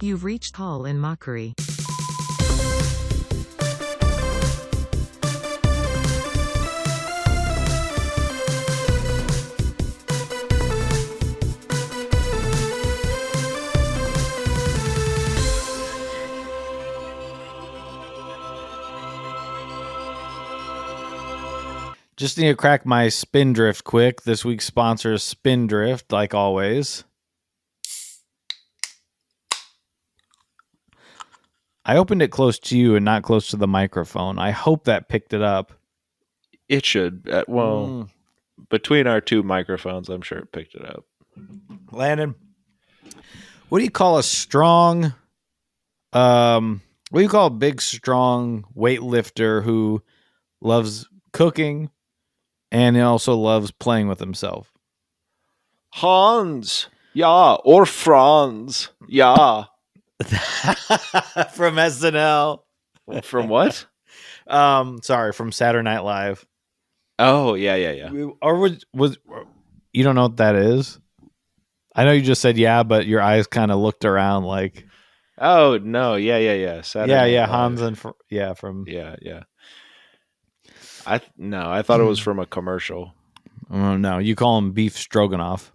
You've reached call in Mockery. Just need to crack my Spindrift quick. This week's sponsor is Spindrift, like always. I opened it close to you and not close to the microphone. I hope that picked it up. It should. Between our two microphones, I'm sure it picked it up. Landon, what do you call a strong, what do you call a big, strong weightlifter who loves cooking and he also loves playing with himself? Hans. Yeah. Or Franz. Yeah. From SNL. From what? Sorry, from Saturday Night Live. Oh, yeah. Or was you don't know what that is? I know you just said yeah, but your eyes kind of looked around like. Oh no, yeah. Saturday Night Hans Live. and from Yeah. I thought it was from a commercial. Oh no, you call him beef stroganoff.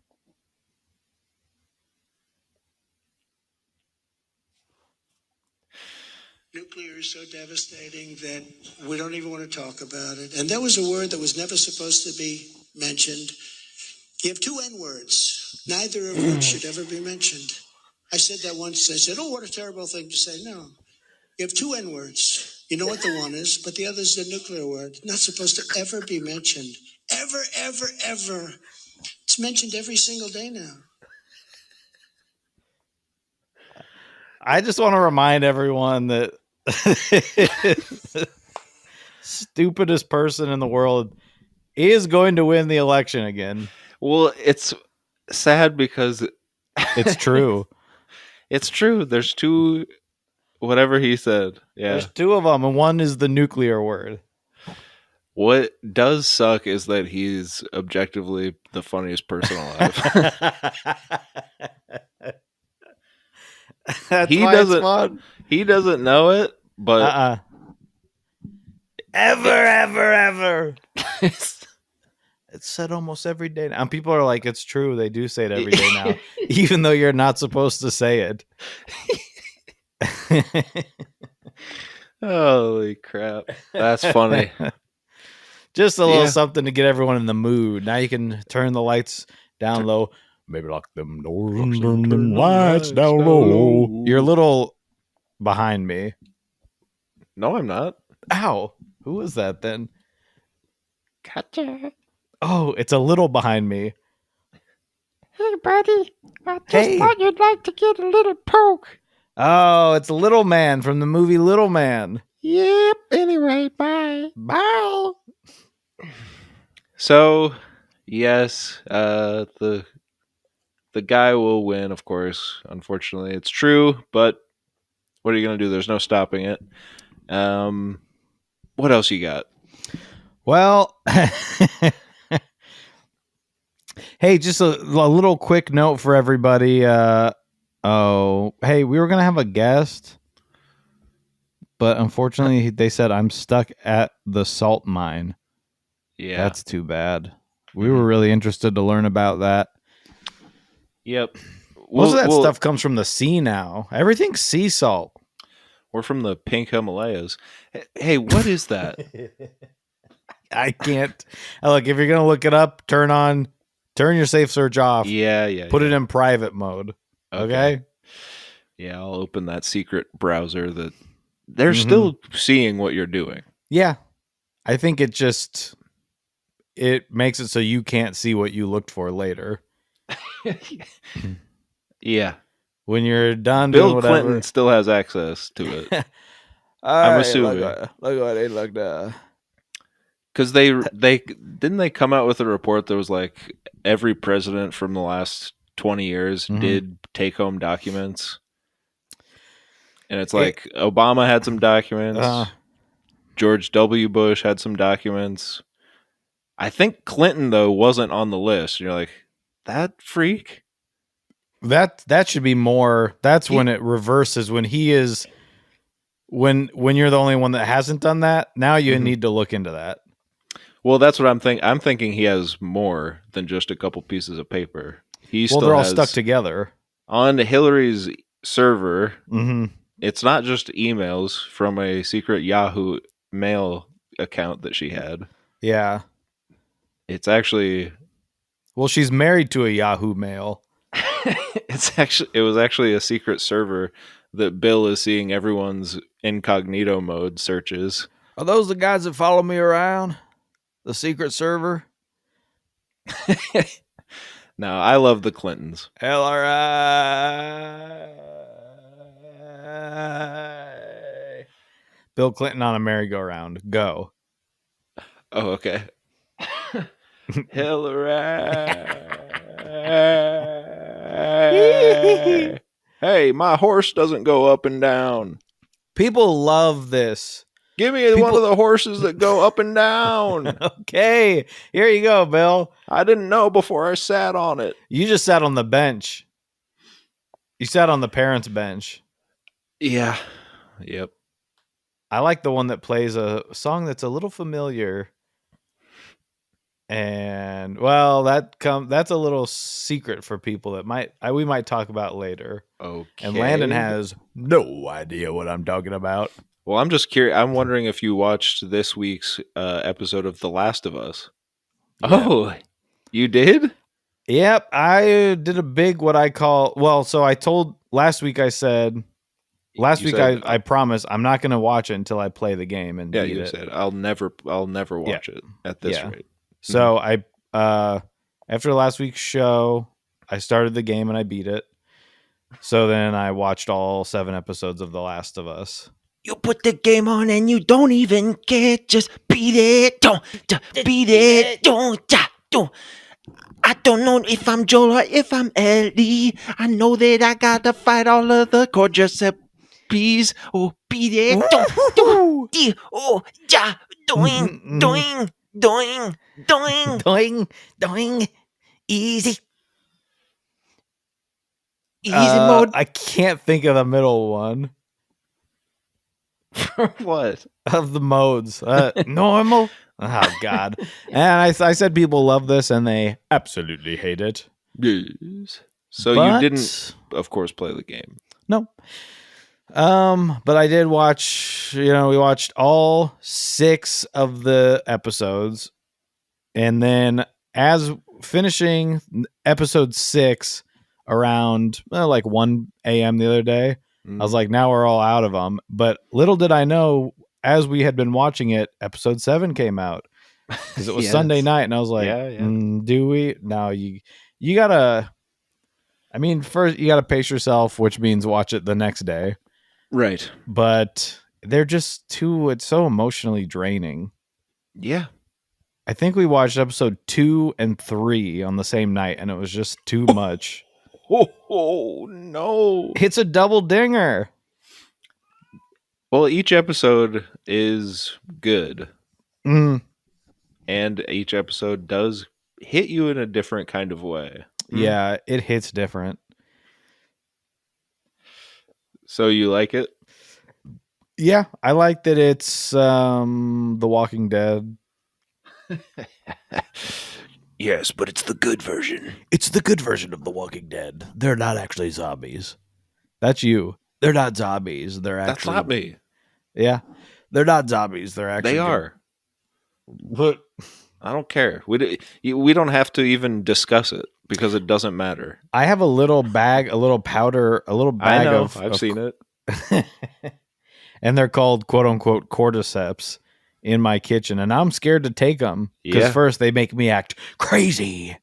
Nuclear is so devastating that we don't even want to talk about it. And that was a word that was never supposed to be mentioned. You have two N-words, neither of which should ever be mentioned. I said that once. I said, oh, what a terrible thing to say. No. You have two N-words. You know what the one is, but the other is the nuclear word. Not supposed to ever be mentioned. Ever. It's mentioned every single day now. I just want to remind everyone that stupidest person in the world is going to win the election again. Well, it's sad because it's true. It's true. There's two, whatever he said. Yeah. There's two of them, and one is the nuclear word. What does suck is that he's objectively the funniest person alive. That's why it's fun. He doesn't know it, but ever. It's said almost every day now. And people are like, it's true. They do say it every day now, even though you're not supposed to say it. Holy crap. That's funny. Just a little something to get everyone in the mood. Now you can turn the lights down low. Maybe lock them doors and turn them lights down low. You're a little behind me. No, I'm not. Ow. Who was that then? Gotcha. Oh, it's a little behind me. Hey, buddy. I just thought you'd like to get a little poke. Oh, it's Little Man from the movie Little Man. Yep. Anyway, bye. Bye. So, yes, the guy will win, of course. Unfortunately, it's true, but what are you going to do? There's no stopping it. What else you got? Well, hey, just a little quick note for everybody. Hey, we were going to have a guest, but unfortunately, they said I'm stuck at the salt mine. Yeah. That's too bad. We were really interested to learn about that. Yep. Most of that stuff comes from the sea now. Everything's sea salt. We're from the pink Himalayas. Hey, what is that? I can't. Look, if you're going to look it up, turn your safe search off. Yeah. Put it in private mode. Okay? Yeah, I'll open that secret browser that they're still seeing what you're doing. Yeah. I think it makes it so you can't see what you looked for later. Yeah. When you're done Bill doing whatever. Clinton still has access to it. I'm assuming. Look what they looked at. Because they didn't they come out with a report that was like every president from the last 20 years did take home documents. And it's like Obama had some documents. George W. Bush had some documents. I think Clinton, though, wasn't on the list. You're like, that freak? That should be more. That's when it reverses. When he is, when you're the only one that hasn't done that. Now you need to look into that. Well, that's what I'm thinking. I'm thinking he has more than just a couple pieces of paper. They're all stuck together on Hillary's server. Mm-hmm. It's not just emails from a secret Yahoo mail account that she had. Yeah. It's actually. Well, she's married to a Yahoo Mail. It was actually a secret server that Bill is seeing everyone's incognito mode searches. Are those the guys that follow me around? The secret server? No, I love the Clintons. Hillary. Bill Clinton on a merry-go-round. Go. Oh, okay. Hillary. Hey, my horse doesn't go up and down. People love this. Give me one of the horses that go up and down. Okay, here you go, Bill. I didn't know before I sat on it. You just sat on the bench. You sat on the parents' bench. Yeah. Yep. I like the one that plays a song that's a little familiar. And well, that's a little secret for people that we might talk about later. Okay. And Landon has no idea what I'm talking about. Well, I'm just curious. I'm wondering if you watched this week's episode of The Last of Us. Yeah. Oh, you did? Yep, I did a big what I call. Well, so I told last week. I said I promise I'm not going to watch it until I play the game and beat it. Said I'll never watch it at this rate. So I after last week's show, I started the game and I beat it. So then I watched all 7 episodes of The Last of Us. You put the game on and you don't even care. Just beat it. Don't beat it. Don't. I don't know if I'm Joel or if I'm Ellie. I know that I gotta fight all of the Cordyceps. Oh, beat it. Don't. Oh, ja. Doing. Easy. Easy mode. I can't think of the middle one. What? Of the modes. Normal. Oh, God. And I said people love this, and they absolutely hate it. Yes. So you didn't, of course, play the game. No. But I did watch, we watched all 6 of the episodes. And then as finishing episode 6 around like 1 a.m. the other day, I was like, now we're all out of them. But little did I know, as we had been watching it, episode 7 came out because it was Sunday night. And I was like, do we? No, you gotta, first you gotta pace yourself, which means watch it the next day. Right. But they're just it's so emotionally draining. Yeah. I think we watched episode 2 and 3 on the same night, and it was just too much. Oh, no. It's a double dinger. Well, each episode is good. Mm. And each episode does hit you in a different kind of way. Yeah, it hits different. So you like it? Yeah, I like that it's The Walking Dead. Yes, but it's the good version. It's the good version of The Walking Dead. They're not actually zombies. That's you. They're not zombies. They're actually... That's not me. Yeah. They're not zombies. They're actually... They are. But I don't care. We don't have to even discuss it because it doesn't matter. I have a little bag, a little powder, a little bag I know. of... I've seen it. And they're called quote-unquote cordyceps in my kitchen, and I'm scared to take them because first they make me act crazy.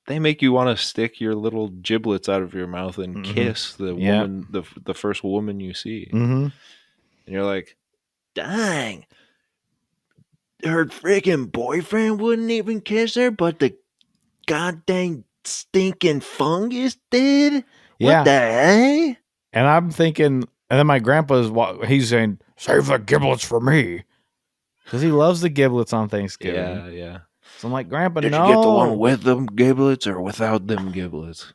They make you want to stick your little giblets out of your mouth and kiss the woman, the first woman you see. Mm-hmm. And you're like, dang, her freaking boyfriend wouldn't even kiss her, but the goddamn stinking fungus did? What the heck? And I'm thinking, and then my he's saying, save the giblets for me. Because he loves the giblets on Thanksgiving. Yeah. So I'm like, Grandpa, Did no. you get the one with them giblets or without them giblets?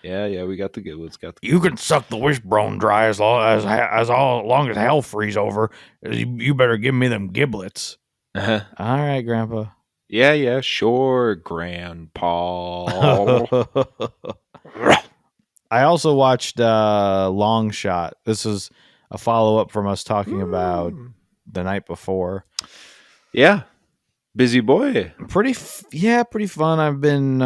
Yeah, we got the giblets. You can suck the wishbone dry as long as hell freeze over. You better give me them giblets. Uh-huh. All right, Grandpa. Yeah, sure, Grandpa. I also watched Long Shot. This is a follow up from us talking about the night before. Yeah, busy boy. Pretty fun. I've been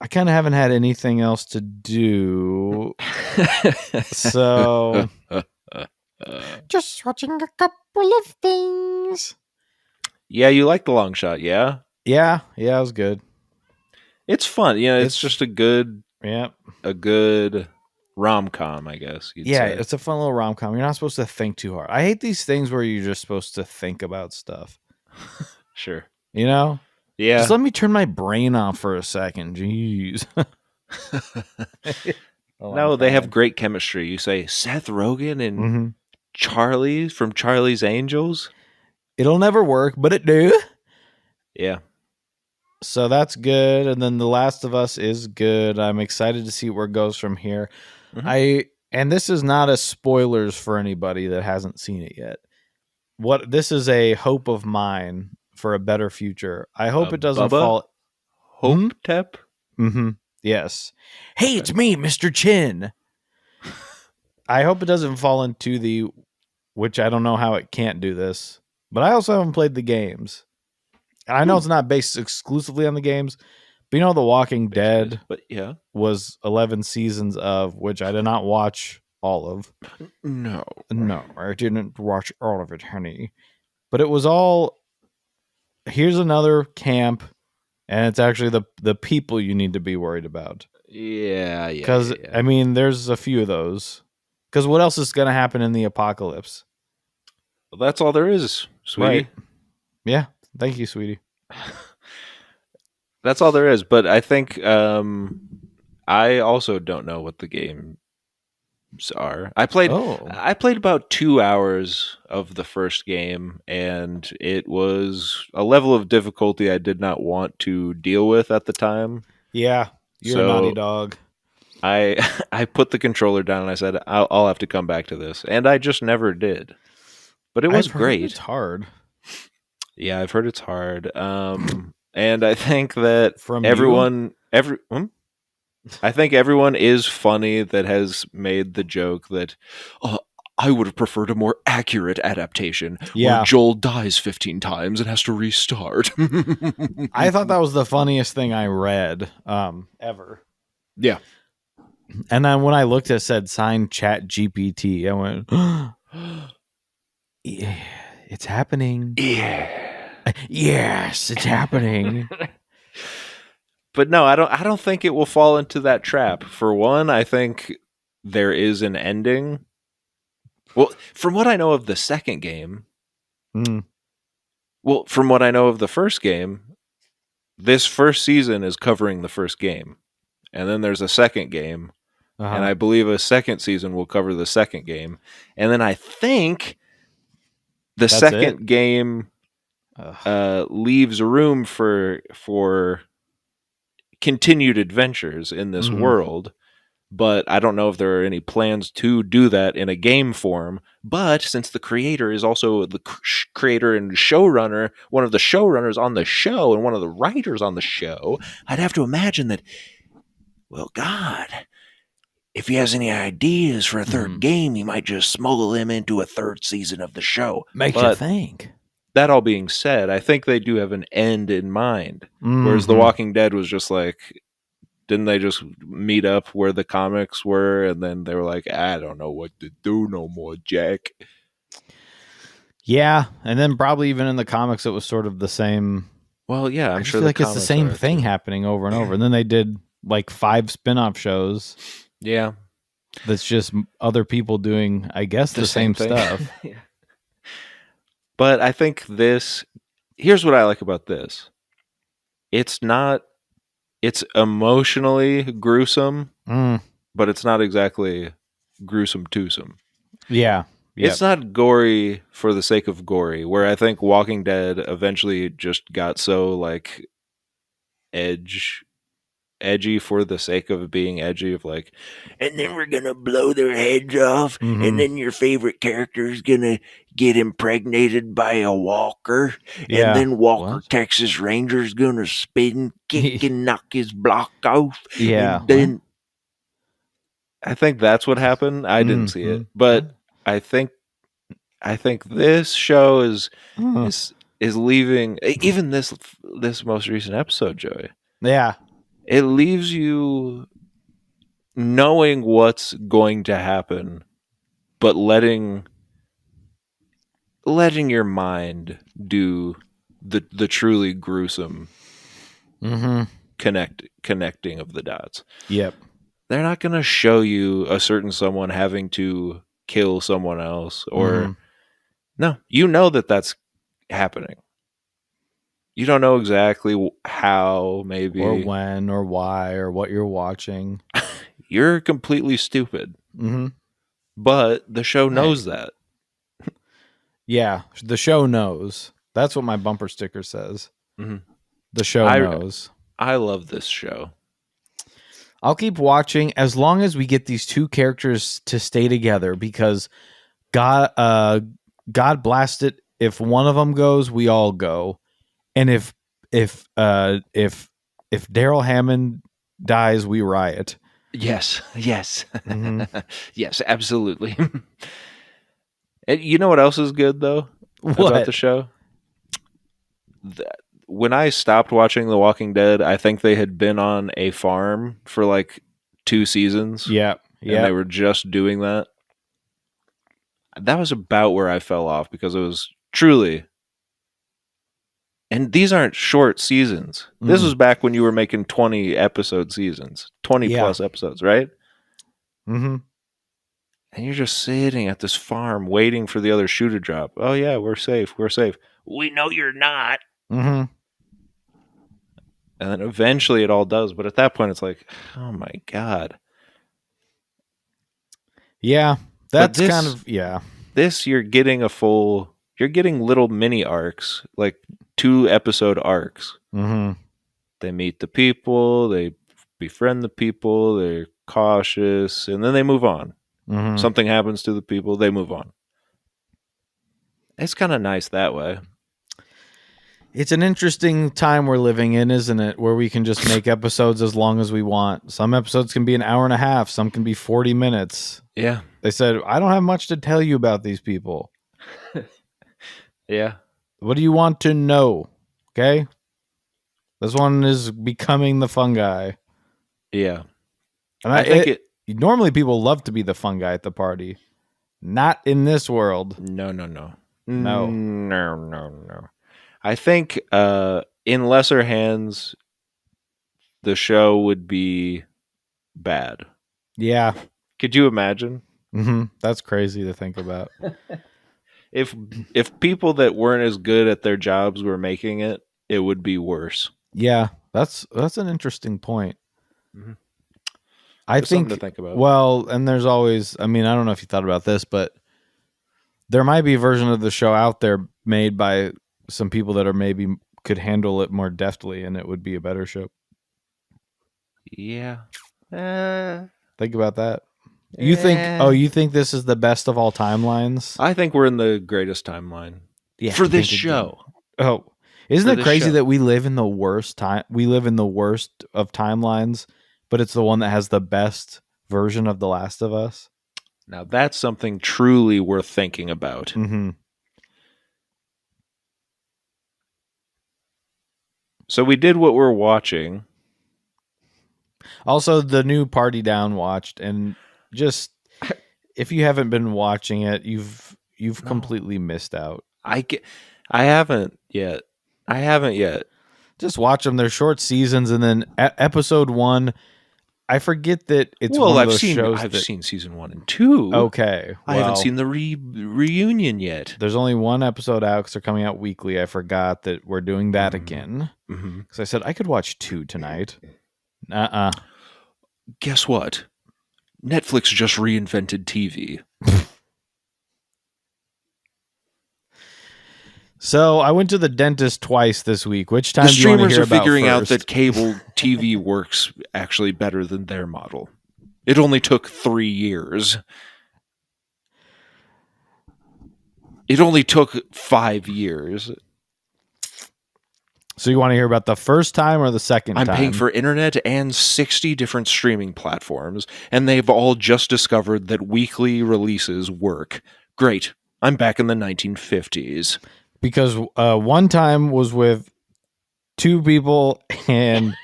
I kind of haven't had anything else to do, so just watching a couple of things. Yeah, you like the Long Shot, yeah? Yeah, it was good. It's fun. Yeah, it's just a good rom-com, I guess. You'd say. It's a fun little rom-com. You're not supposed to think too hard. I hate these things where you're just supposed to think about stuff. Sure. You know? Yeah. Just let me turn my brain off for a second. Jeez. No, they have great chemistry. You say Seth Rogen and Charlie from Charlie's Angels. It'll never work, but it do. Yeah. So that's good. And then The Last of Us is good. I'm excited to see where it goes from here. And this is not a spoilers for anybody that hasn't seen it yet. This is a hope of mine for a better future. I hope it doesn't fall. Hope Tep? Mm-hmm. Yes. Hey, it's me, Mr. Chin. I hope it doesn't fall into which I don't know how it can't do this, but I also haven't played the games. I know it's not based exclusively on the games, but The Walking Dead was 11 seasons of, which I did not watch all of. No, I didn't watch all of it, honey. But it was all, here's another camp, and it's actually the people you need to be worried about. Yeah. Because, I mean, there's a few of those. Because what else is going to happen in the apocalypse? Well, that's all there is, sweetie. Right. Yeah. Thank you, sweetie. That's all there is. But I think I also don't know what the games are. I played about 2 hours of the first game, and it was a level of difficulty I did not want to deal with at the time. Yeah, you're a naughty dog. I put the controller down and I said, I'll have to come back to this. And I just never did. But it was great. It's hard. Yeah, I've heard it's hard. And I think that I think everyone is funny that has made the joke that I would have preferred a more accurate adaptation where Joel dies 15 times and has to restart. I thought that was the funniest thing I read ever. Yeah. And then when I looked, it said sign Chat GPT. I went, yeah, it's happening. Yeah. Yes, it's happening. But no, I don't think it will fall into that trap. For one, I think there is an ending. Well, from what I know of the second game, well, from what I know of the first game, this first season is covering the first game. And then there's a second game. And I believe a second season will cover the second game. And then I think the second game leaves room for continued adventures in this world. But I don't know if there are any plans to do that in a game form. But since the creator is also the creator and showrunner, one of the showrunners on the show and one of the writers on the show, I'd have to imagine that, well, God, if he has any ideas for a third game, he might just smuggle him into a third season of the show. Makes you think. That all being said, I think they do have an end in mind. Whereas The Walking Dead was just like, didn't they just meet up where the comics were? And then they were like, I don't know what to do no more, Jack. Yeah. And then probably even in the comics, it was sort of the same. Well, yeah, I'm sure feel like it's the same thing happening over and over. And then they did like 5 spin-off shows. Yeah. That's just other people doing, I guess, the same stuff. Yeah. But I think here's what I like about this. It's emotionally gruesome, but it's not exactly gruesome twosome. Yeah. Yep. It's not gory for the sake of gory, where I think Walking Dead eventually just got so like edgy for the sake of being edgy, of like, And then we're gonna blow their heads off, Mhm. and then your favorite character is gonna get impregnated by a walker, Yeah. and then Walker What? Texas Ranger's gonna spin kick and knock his block off. Yeah. And then I think that's what happened. I didn't see it, Mhm. but I think this show is Uh, is leaving, even this most recent episode, Joey. yeah. It leaves you knowing what's going to happen, but letting your mind do the truly gruesome Mm-hmm. connecting of the dots. Yep. They're not going to show you a certain someone having to kill someone else, or Mhm. no, you know that that's happening. You don't know exactly how, maybe, Or when, or why, or what you're watching. you're completely stupid, Mm-hmm. but the show knows that. Yeah. The show knows. That's what my bumper sticker says. Mhm. The show knows. I love this show. I'll keep watching as long as we get these two characters to stay together, because God blast it, if one of them goes, we all go. And if Daryl Hammond dies, we riot. Yes, yes, Mhm. yes, absolutely. And you know what else is good though about What? the show? When I stopped watching The Walking Dead, I think they had been on a farm for like 2 seasons. Yeah. And they Yeah. were just doing that. That was about where I fell off, because it was truly. And these aren't short seasons. This Mm. was back when you were making 20 episode seasons, 20 Yeah. plus episodes, right? Mm-hmm. And you're just sitting at this farm waiting for the other shoe to drop. Oh, yeah, we're safe. We're safe. We know you're not. Mm-hmm. And then eventually it all does. But at that point, it's like, oh my God. Yeah. That's this- kind of, yeah. This, you're getting little mini arcs, like 2 episode arcs. Mm-hmm. They meet the people, they befriend the people, they're cautious, and then they move on. Mm-hmm. Something happens to the people, they move on. It's kind of nice that way. It's an interesting time we're living in, isn't it? Where we can just make episodes as long as we want. Some episodes can be an hour and a half. Some can be 40 minutes. Yeah. They said, I don't have much to tell you about these people. Yeah. What do you want to know? Okay. This one is becoming the fungi. Yeah. And I think normally people love to be the fungi at the party. Not in this world. No. No. No. I think in lesser hands, the show would be bad. Yeah. Could you imagine? Mm-hmm. That's crazy to think about. If people that weren't as good at their jobs were making it, it would be worse. Yeah. That's an interesting point. Mhm. I There's think something to think about. Well, and there's always, I mean, I don't know if you thought about this, but there might be a version of the show out there made by some people that are maybe could handle it more deftly, and it would be a better show. Yeah. Think about that. You think this is the best of all timelines? I think we're in the greatest timeline Yeah, for I this think show. Oh, isn't For it this crazy show. that we live in the worst time? We live in the worst of timelines, but it's the one that has the best version of The Last of Us. Now that's something truly worth thinking about. Mm-hmm. So we did what we're watching. Also, the new Party Down watched, and just if you haven't been watching it, you've completely missed out. I haven't yet. Just watch them. They're short seasons, and then episode 1. I forget that it's Well, one of I've those seen shows. I've that, seen season 1 and 2. Okay, I haven't well, seen the reunion yet. There's only one episode out because they're coming out weekly. I forgot that we're doing that again. Mm-hmm. Because I said I could watch 2 tonight. Guess what? Netflix just reinvented TV. So I went to the dentist twice this week. Which time The do you want to streamers hear are about figuring out first? that cable TV works actually better than their model. It only took 3 years. It only took 5 years. So you want to hear about the first time or the second I'm time? paying for internet and 60 different streaming platforms, and they've all just discovered that weekly releases work. Great. I'm back in the 1950s. Because one time was with 2 people, and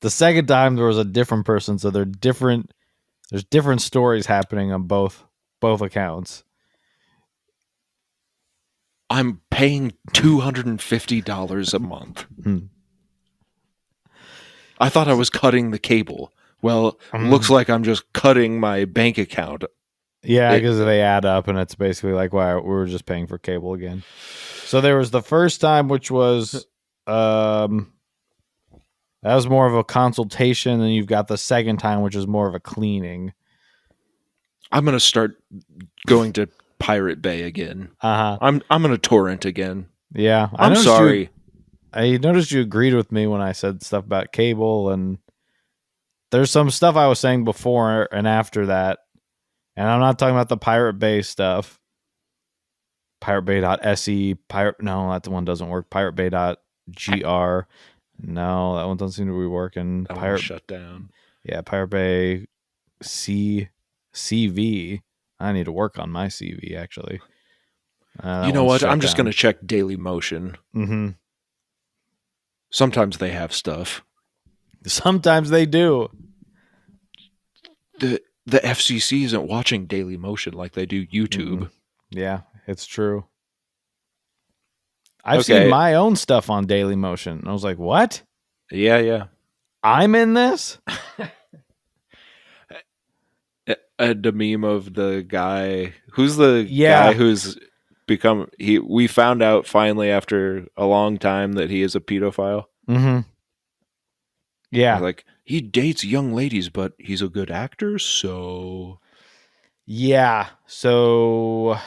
the second time there was a different person. So they're different. There's different stories happening on both accounts. I'm paying $250 a month. I thought I was cutting the cable. Well, looks like I'm just cutting my bank account. Yeah, because they add up, and it's basically like, wow, we were just paying for cable again. So there was the first time, which was that was more of a consultation, and you've got the second time, which is more of a cleaning. I'm gonna start going to Pirate Bay again. I'm gonna torrent again. Yeah, I'm sorry. I noticed you agreed with me when I said stuff about cable, and there's some stuff I was saying before and after that, and I'm not talking about the Pirate Bay stuff. PirateBay.se, no, that one doesn't work. PirateBay.gr, no, that one doesn't seem to be working. That one shut down. Yeah, Pirate Bay CV. I need to work on my CV actually. You know what? I'm just going to check Daily Motion. Mm-hmm. Sometimes they have stuff. Sometimes they do. The FCC isn't watching Daily Motion like they do YouTube. Mm-hmm. Yeah, it's true. I've seen my own stuff on Daily Motion. And I was like, what? Yeah. I'm in this? The meme of the guy. Who's the guy who's become... We found out finally after a long time that he is a pedophile. Mm-hmm. Yeah. Like, he dates young ladies, but he's a good actor, so... Yeah, so...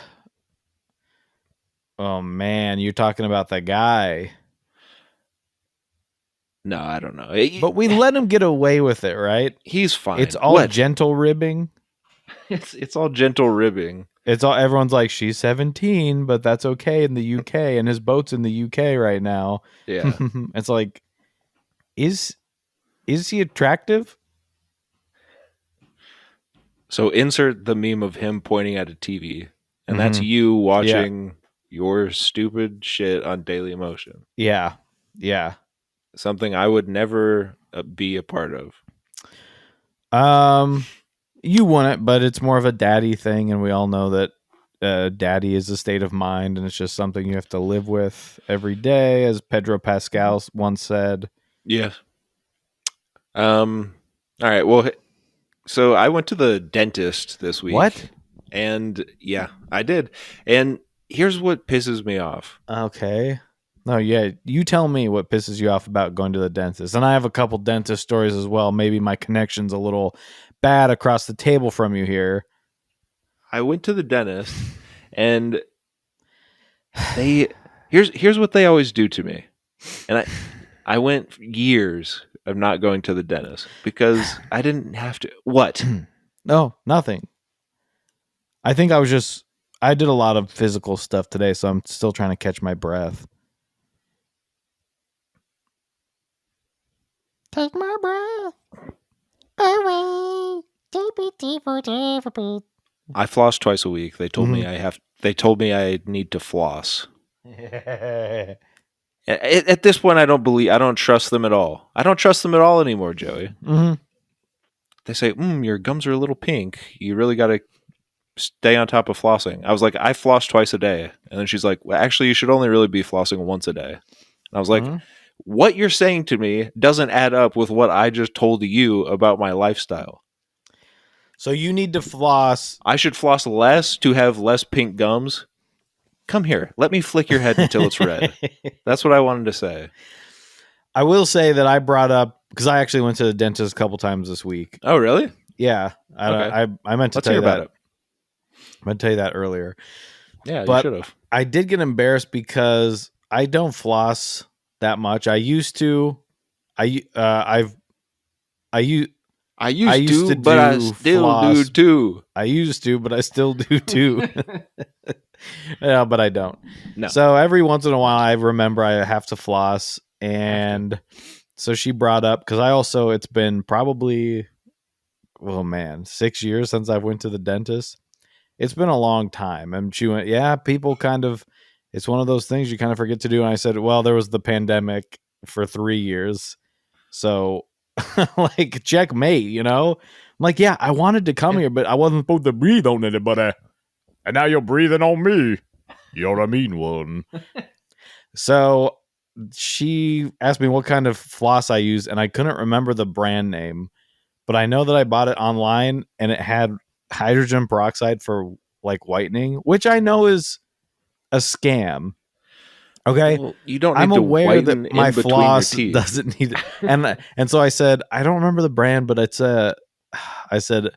Oh, man, you're talking about the guy. No, I don't know. But we let him get away with it, right? He's fine. It's all gentle ribbing. It's all gentle ribbing. It's all everyone's like, she's 17, but that's okay in the UK, and his boat's in the UK right now. Yeah. It's like, is he attractive? So insert the meme of him pointing at a TV, and that's you watching your stupid shit on Daily Motion. Yeah. Something I would never be a part of. You wouldn't, but it's more of a daddy thing, and we all know that daddy is a state of mind, and it's just something you have to live with every day, as Pedro Pascal once said. Yeah. All right. Well, so I went to the dentist this week. What? And yeah, I did. And here's what pisses me off. Okay. No, yeah. You tell me what pisses you off about going to the dentist. And I have a couple dentist stories as well. Maybe my connection's a little bad across the table from you here. I went to the dentist, and here's what they always do to me. And I went years of not going to the dentist because I didn't have to. What? No, nothing. I think I did a lot of physical stuff today, so I'm still trying to catch my breath. Take my breath away. I floss twice a week. They told me They told me I need to floss. At this point, I don't trust them at all. I don't trust them at all anymore, Joey. Mm-hmm. They say, your gums are a little pink. You really got to stay on top of flossing. I was like, I floss twice a day. And then she's like, well, actually, you should only really be flossing once a day. And I was like, what you're saying to me doesn't add up with what I just told you about my lifestyle. So you need to floss. I should floss less to have less pink gums. Come here. Let me flick your head until it's red. That's what I wanted to say. I will say that I brought up, because I actually went to the dentist a couple times this week. Oh, really? Yeah. Okay. I meant to Let's tell hear you that. about it. I meant to tell you that earlier. Yeah, But you should have. I did get embarrassed because I don't floss that much. I used to. I used I I used used to, to but I do still do floss. too. I used to, but I still do too. Yeah, but I don't. No. So every once in a while, I remember I have to floss, and so she brought up because I also it's been probably 6 years since I went to the dentist. It's been a long time, and she went, yeah, people kind of. It's one of those things you kind of forget to do. And I said, well, there was the pandemic for 3 years, so like checkmate, I'm like, yeah, I wanted to come here, but I wasn't supposed to breathe on anybody. And now you're breathing on me. You're a mean one. So she asked me what kind of floss I use, and I couldn't remember the brand name, but I know that I bought it online and it had hydrogen peroxide for like whitening, which I know is a scam. Okay. Well, you don't I'm need to aware whiten that my in between your floss teeth. doesn't need it. And so I said, I don't remember the brand, but I said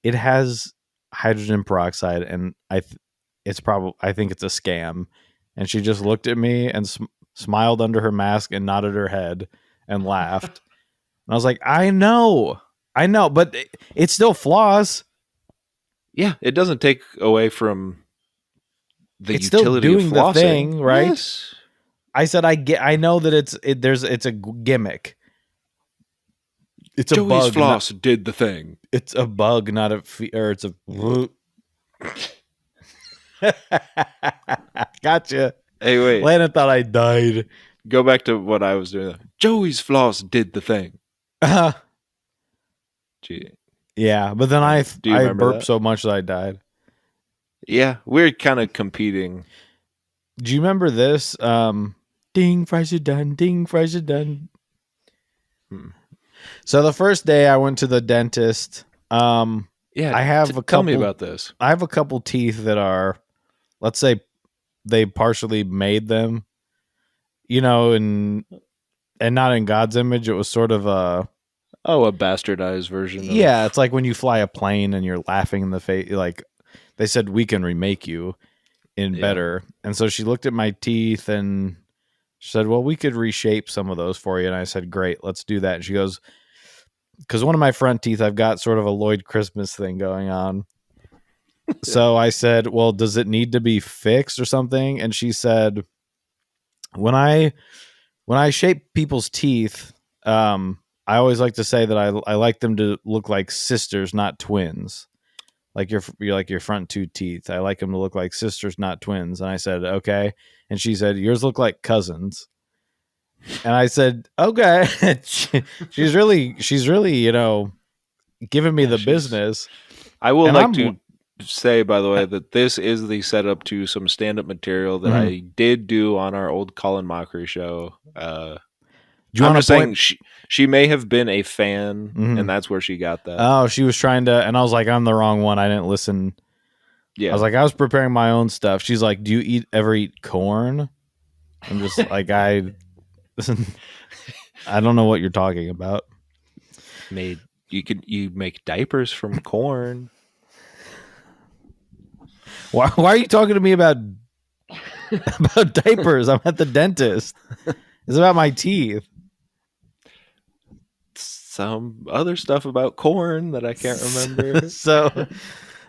it has hydrogen peroxide, and I think it's a scam. And she just looked at me and smiled under her mask and nodded her head and laughed. And I was like, I know, but it's still floss. Yeah, it doesn't take away from the It's still utility of doing the flossing. thing, right? Yes. I said, I know that it's a gimmick. It's a Joey's bug. floss did the thing. It's a bug, not a or it's a. Gotcha. Hey, wait. Landon thought I died. Go back to what I was doing. Joey's floss did the thing. Gee. Yeah, but then Do you I remember burped that? so much that I died. Yeah, we're kind of competing. Do you remember this? Ding, fries are done. Ding, fries are done. So the first day I went to the dentist, Yeah, I have a couple. Tell me about this. I have a couple teeth that are, let's say, they partially made them, and not in God's image. It was sort of a bastardized version. Yeah, it's like when you fly a plane and you're laughing in the face. Like they said, we can remake you in better. And so she looked at my teeth and she said, well, we could reshape some of those for you. And I said, great, let's do that. And she goes, because one of my front teeth, I've got sort of a Lloyd Christmas thing going on. So I said, well, does it need to be fixed or something? And she said, when I shape people's teeth, I always like to say that I like them to look like sisters, not twins. Like your front two teeth. I like them to look like sisters, not twins. And I said, okay. And she said, yours look like cousins. And I said, okay. she's really, giving me the business. I will And like to say, by the way, that this is the setup to some stand-up material that I did do on our old Colin Mockery show. I'm just saying she may have been a fan, and that's where she got that. Oh, she was trying to, and I was like, I'm the wrong one. I didn't listen. Yeah, I was like, I was preparing my own stuff. She's like, do you ever eat corn? I'm just like, I don't know what you're talking about. You make diapers from corn. Why are you talking to me about diapers? I'm at the dentist. It's about my teeth. Some other stuff about corn that I can't remember. So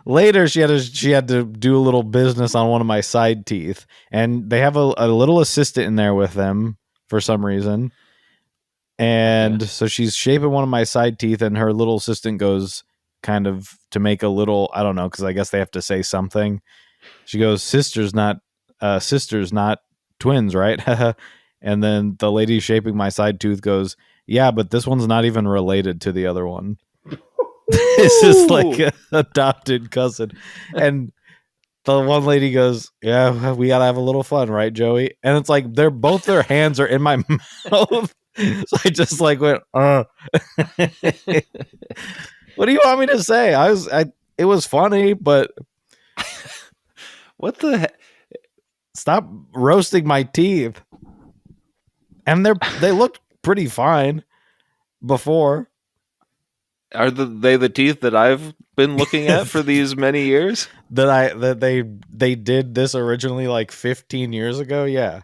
later she had to do a little business on one of my side teeth, and they have a little assistant in there with them for some reason. And so she's shaping one of my side teeth, and her little assistant goes kind of to make a little, I don't know, because I guess they have to say something. She goes, sisters, not twins, right? And then the lady shaping my side tooth goes, yeah, but this one's not even related to the other one. This is like an adopted cousin. And the one lady goes, yeah, we gotta have a little fun, right, Joey? And it's like both their hands are in my mouth. So I just like went, What do you want me to say? It was funny, but what the heck? Stop roasting my teeth. And they looked pretty fine before. Are they the teeth that I've been looking at for these many years? That they did this originally like 15 years ago? Yeah.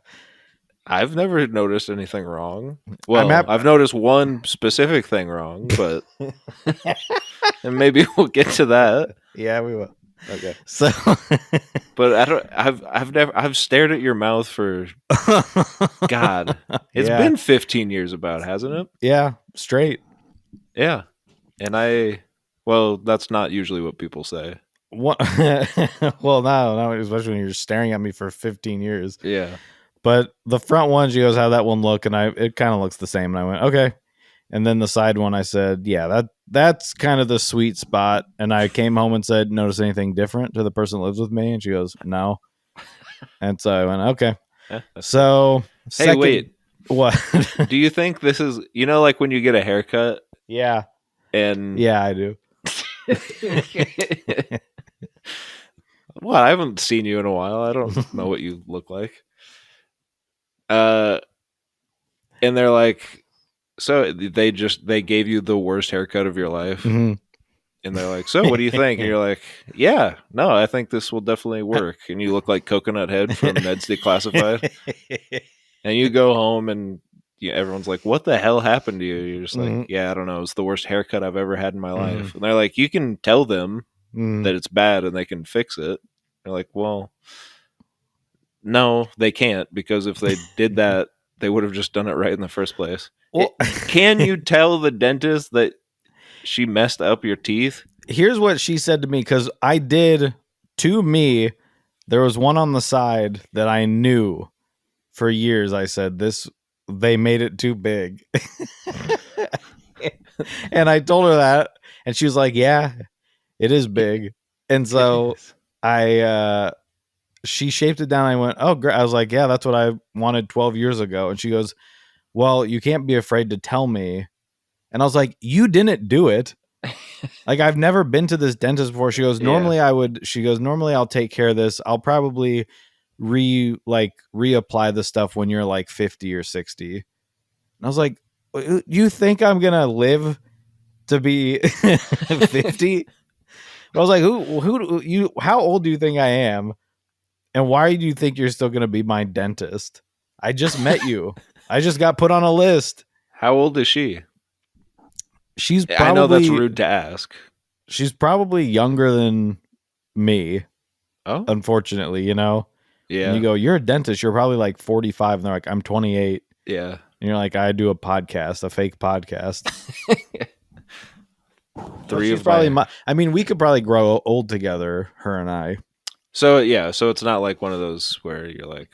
I've never noticed anything wrong. I'm Well, hap- I've noticed one specific thing wrong, but and maybe we'll get to that. Yeah, we will. Okay. So, But I don't. I've stared at your mouth for God. It's yeah, been 15 years about, hasn't it? yeah, straight. Yeah. And well, that's not usually what people say. What? Well, no, especially when you're staring at me for 15 years. Yeah. But the front one, she goes, "How'd that one look?" And it kind of looks the same. And I went, "Okay." And then the side one, I said, "Yeah, that's kind of the sweet spot." And I came home and said, "Notice anything different to the person that lives with me?" And she goes, "No." And so I went, "Okay." Yeah, that's So, Hey, wait. what? Do you think this is, like when you get a haircut Yeah, and yeah, I do. Well, I haven't seen you in a while. I don't know what you look like. And they're like, so they gave you the worst haircut of your life. Mhm. And they're like, so what do you think? And you're like, yeah, no, I think this will definitely work. And you look like Coconut Head from Ned's Declassified. And you go home and everyone's like, what the hell happened to you? You're just like, Mhm. yeah, I don't know. It's the worst haircut I've ever had in my life. Mhm. And they're like, you can tell them Mm. that it's bad and they can fix it. They're like, well, no, they can't, because if they did that, they would have just done it right in the first place. Well, Can you tell the dentist that she messed up your teeth? here's what she said to me, because I did, to me, there was one on the side that I knew for years. I said, they made it too big. And I told her that, and she was like, yeah, it is big. And so she shaped it down. I went, oh, great. I was like, yeah, that's what I wanted 12 years ago. And she goes, well, you can't be afraid to tell me. And I was like, you didn't do it. Like, I've never been to this dentist before. She goes, normally normally I'll take care of this. I'll probably reapply the stuff when you're like 50 or 60. And I was like, you think I'm going to live to be 50? I was like, how old do you think I am? And why do you think you're still going to be my dentist? I just met you. I just got put on a list. How old is she? She's probably, I know that's rude to ask. She's probably younger than me. Oh, unfortunately, yeah. And you go, you're a dentist. You're probably like 45. And they're like, I'm 28. Yeah. And you're like, I do a podcast, a fake podcast. We could probably grow old together, her and I. So it's not like one of those where you're like,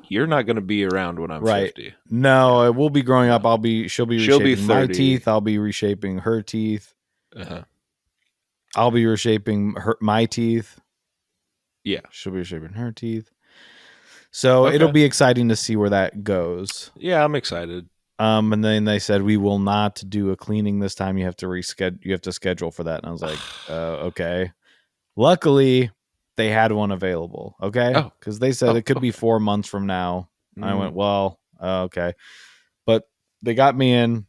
you're not going to be around when I'm 50. No, it will be growing up. She'll be reshaping my 30. teeth. I'll be reshaping her teeth. Uh-huh. I'll be reshaping my teeth. Yeah. She'll be reshaping her teeth. So Okay. It'll be exciting to see where that goes. Yeah, I'm excited. And then they said, we will not do a cleaning this time. You have to reschedule. You have to schedule for that. And I was like, okay. Luckily, they had one available. Okay. Because they said it could be 4 months from now. And I went, well, okay. But they got me in.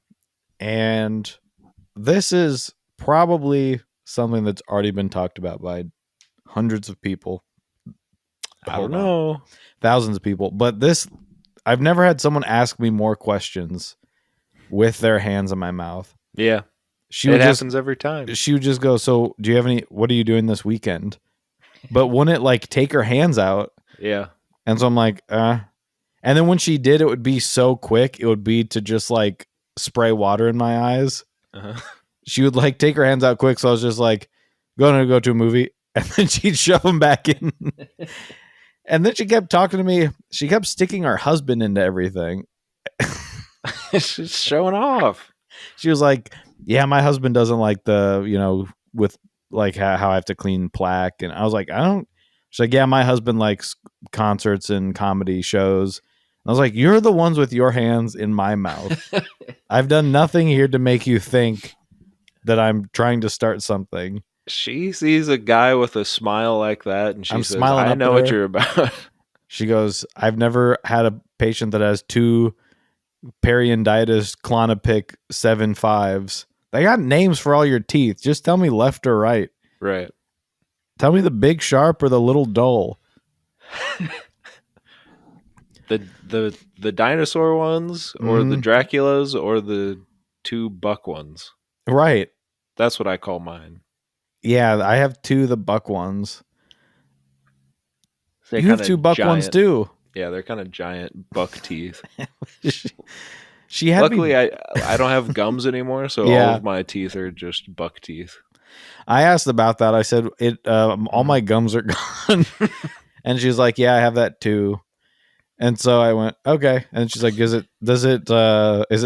And this is probably something that's already been talked about by hundreds of people. I don't know. Thousands of people. But I've never had someone ask me more questions with their hands in my mouth. Yeah. It happens every time. She would just go, so what are you doing this weekend? But wouldn't it take her hands out? Yeah. And so I'm like, And then when she did, it would be so quick. It would be to just spray water in my eyes. Uh-huh. She would take her hands out quick. So I was just like, going to go to a movie. And then she'd shove them back in. And then she kept talking to me. She kept sticking her husband into everything. She's showing off. She was like, yeah, my husband doesn't like with how I have to clean plaque. And I was like, I don't. She's like, yeah, my husband likes concerts and comedy shows. And I was like, you're the ones with your hands in my mouth. I've done nothing here to make you think that I'm trying to start something. She sees a guy with a smile like that, and she says, smiling I up know at what her. you're about. She goes, I've never had a patient that has 2 periodontitis Clonopik 7.5s. They got names for all your teeth. Just tell me left or right. Right. Tell me the big sharp or the little dull. The dinosaur ones, or the Draculas, or the 2 buck ones. Right. That's what I call mine. Yeah, I have 2 the buck ones. They're You have kinda 2 buck ones giant. too. Yeah, they're kind of giant buck teeth. She had Luckily, me. I don't have gums anymore, so Yeah. all of my teeth are just buck teeth. I asked about that. I said all my gums are gone, and she's like, "Yeah, I have that too." And so I went, "Okay." And she's like, is it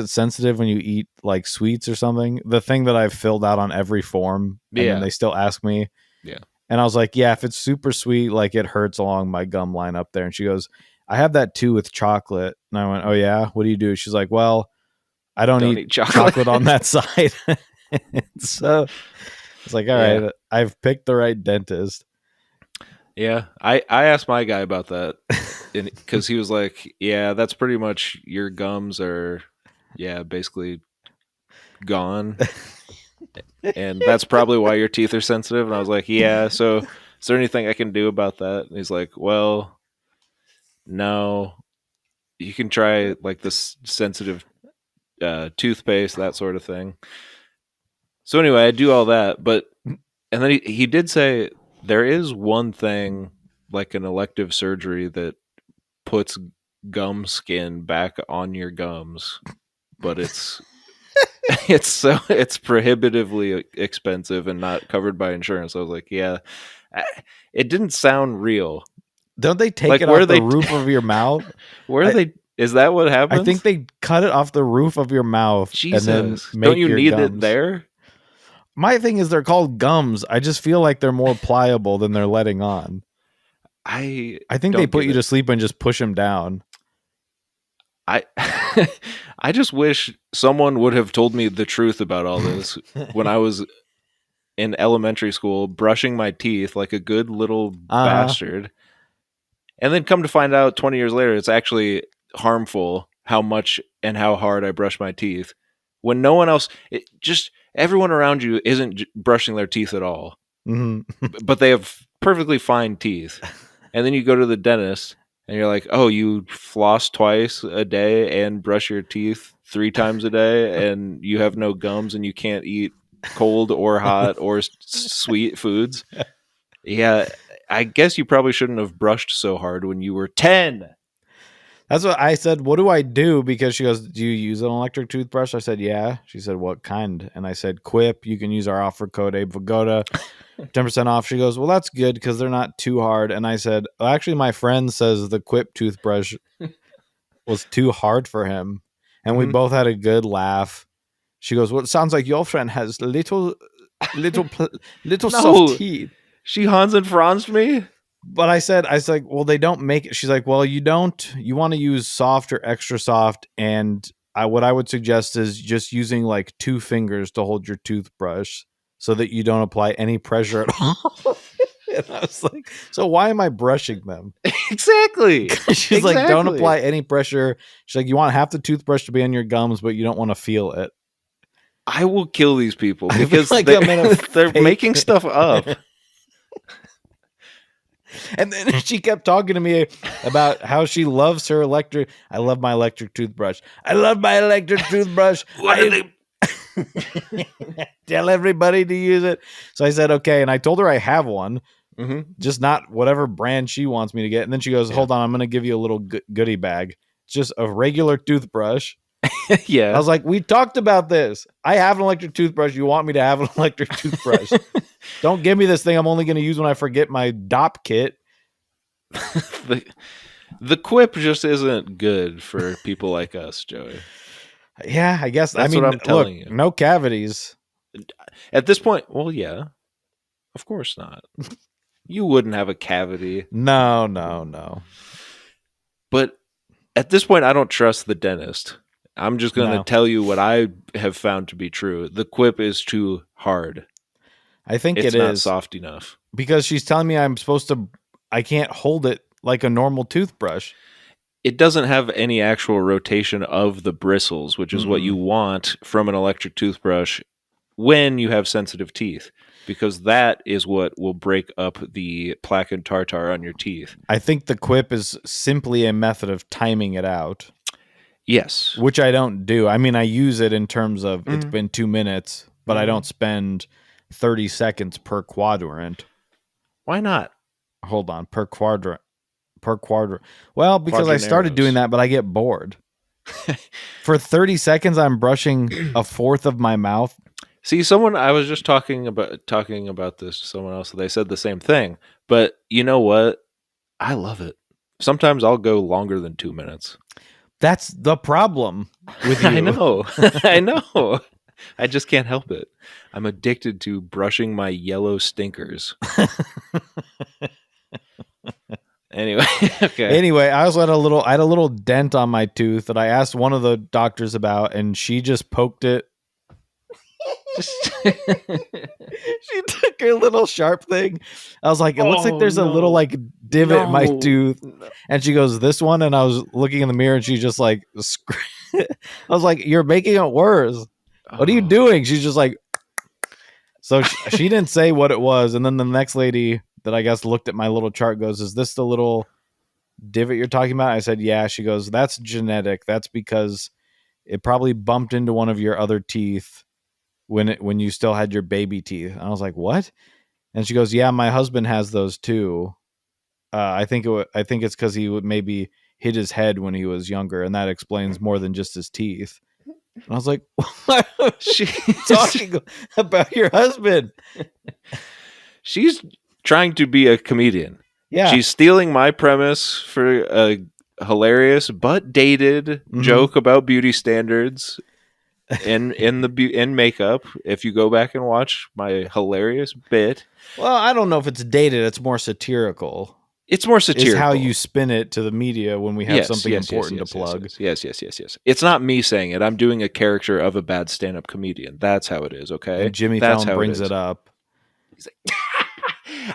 sensitive when you eat like sweets or something?" The thing that I've filled out on every form, and then they still ask me. Yeah. And I was like, "Yeah, if it's super sweet, like it hurts along my gum line up there." And she goes, "I have that too with chocolate." And I went, "Oh yeah, what do you do?" She's like, "Well, I don't eat chocolate on that side." So it's like, all right, I've picked the right dentist. Yeah, I asked my guy about that because he was like, "Yeah, that's pretty much your gums are, basically gone, and that's probably why your teeth are sensitive." And I was like, "Yeah, so is there anything I can do about that?" And he's like, "Well, no, you can try like this sensitive toothpaste, that sort of thing." So anyway, I do all that, and then he did say there is one thing, like an elective surgery, that puts gum skin back on your gums, but it's it's prohibitively expensive and not covered by insurance. I was like, yeah, it didn't sound real. Don't they take Like, it where off they- the roof of your mouth? Is that what happens? I think they cut it off the roof of your mouth Jesus, and then make don't you your need gums. it there? My thing is they're called gums. I just feel like they're more pliable than they're letting on. I think don't they put get you it. to sleep and just push them down. I I just wish someone would have told me the truth about all this when I was in elementary school, brushing my teeth like a good little bastard. And then come to find out 20 years later, it's actually harmful how much and how hard I brush my teeth. When no one else, just everyone around you isn't brushing their teeth at all, but they have perfectly fine teeth. And then you go to the dentist and you're like, oh, you floss twice a day and brush your teeth 3 times a day, and you have no gums and you can't eat cold or hot or sweet foods. Yeah, I guess you probably shouldn't have brushed so hard when you were 10. That's what I said. What do I do? Because she goes, do you use an electric toothbrush? I said, yeah. She said, what kind? And I said, Quip. You can use our offer code Abe Vigoda, 10% off. She goes, well, that's good because they're not too hard. And I said, well, actually, my friend says the Quip toothbrush was too hard for him. And we both had a good laugh. She goes, well, it sounds like your friend has little soft teeth. She Hans and Franz me? But I said, well, they don't make it. She's like, well, you want to use soft or extra soft. And what I would suggest is just using like 2 fingers to hold your toothbrush so that you don't apply any pressure at all. And I was like, so why am I brushing them? Exactly. She's like, don't apply any pressure. She's like, you want half the toothbrush to be on your gums, but you don't want to feel it. I will kill these people because like they're making stuff up. And then she kept talking to me about how she loves her electric. I love my electric toothbrush. I love my electric toothbrush. Tell everybody to use it. So I said, okay. And I told her I have one, just not whatever brand she wants me to get. And then she goes, hold on, I'm going to give you a little goodie bag. It's just a regular toothbrush. Yeah. I was like, we talked about this. I have an electric toothbrush. You want me to have an electric toothbrush. Don't give me this thing I'm only going to use when I forget my DOP kit. The Quip just isn't good for people like us, Joey. Yeah, I guess. That's what I'm telling you. No cavities. At this point, well, yeah. Of course not. You wouldn't have a cavity. No. But at this point, I don't trust the dentist. I'm just going to tell you what I have found to be true. The Quip is too hard. I think it's it not is soft enough. Because she's telling me I can't hold it like a normal toothbrush. It doesn't have any actual rotation of the bristles, which is what you want from an electric toothbrush when you have sensitive teeth, because that is what will break up the plaque and tartar on your teeth. I think the quip is simply a method of timing it out, Yes. which I don't do. I mean, I use it in terms of it's been 2 minutes, but I don't spend 30 seconds per quadrant. Why not? Hold on, per quadrant. Well, because I started doing that, but I get bored. For 30 seconds, I'm brushing a fourth of my mouth. See, I was just talking about this to someone else. They said the same thing, but you know what? I love it. Sometimes I'll go longer than 2 minutes. That's the problem with you. I know. I know. I just can't help it. I'm addicted to brushing my yellow stinkers. Anyway, okay. Anyway, I also had a little dent on my tooth that I asked one of the doctors about, and she just poked it. She took her little sharp thing. I was like, it looks like there's a little like divot in my tooth. And she goes, this one? And I was looking in the mirror and she just like, I was like, you're making it worse. What are you doing? She's just like, so she didn't say what it was. And then the next lady that I guess looked at my little chart goes, is this the little divot you're talking about? I said, yeah. She goes, that's genetic. That's because it probably bumped into one of your other teeth when you still had your baby teeth. And I was like, what? And she goes, yeah, my husband has those too. I think it's because he would maybe hit his head when he was younger, and that explains more than just his teeth. And I was like, why are she talking about your husband? She's trying to be a comedian. Yeah. She's stealing my premise for a hilarious but dated joke about beauty standards in makeup. If you go back and watch my hilarious bit. Well, I don't know if it's dated. It's more satirical. It's more satirical. Is how you spin it to the media when we have something important to plug. Yes. It's not me saying it. I'm doing a character of a bad stand-up comedian. That's how it is, okay? And Jimmy Fallon brings it up. He's like,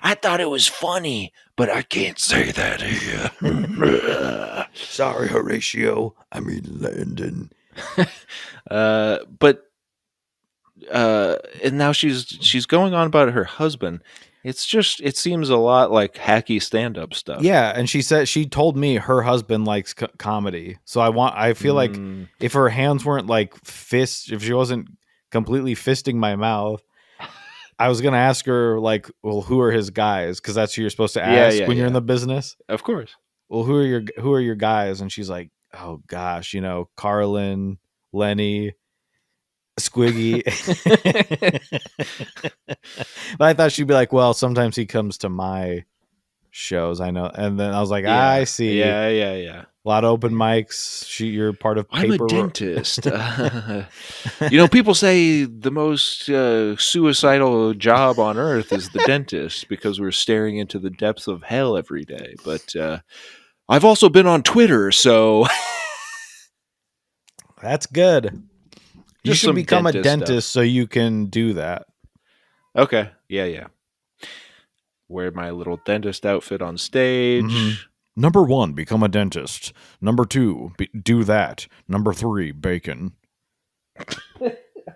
I thought it was funny, but I can't say that here. Sorry, Horatio. I mean, Landon. But and now she's going on about her husband. It seems a lot like hacky stand-up stuff. Yeah, and she told me her husband likes comedy. So I feel like if her hands weren't like fists, if she wasn't completely fisting my mouth, I was gonna ask her like, well, who are his guys? Because that's who you're supposed to ask when you're in the business. Of course. Well, who are your guys? And she's like, oh gosh, Carlin, Lenny, Squiggy. But I thought she'd be like, well, sometimes he comes to my shows. I know. And then I was like, I see. Yeah. A lot of open mics. You're part of paper. I'm a dentist. People say the most suicidal job on earth is the dentist because we're staring into the depths of hell every day. But I've also been on Twitter, so that's good. You should become a dentist stuff. so you can do that. Okay. Yeah. Wear my little dentist outfit on stage. Mm-hmm. Number 1, become a dentist. Number 2, do that. Number 3, bacon.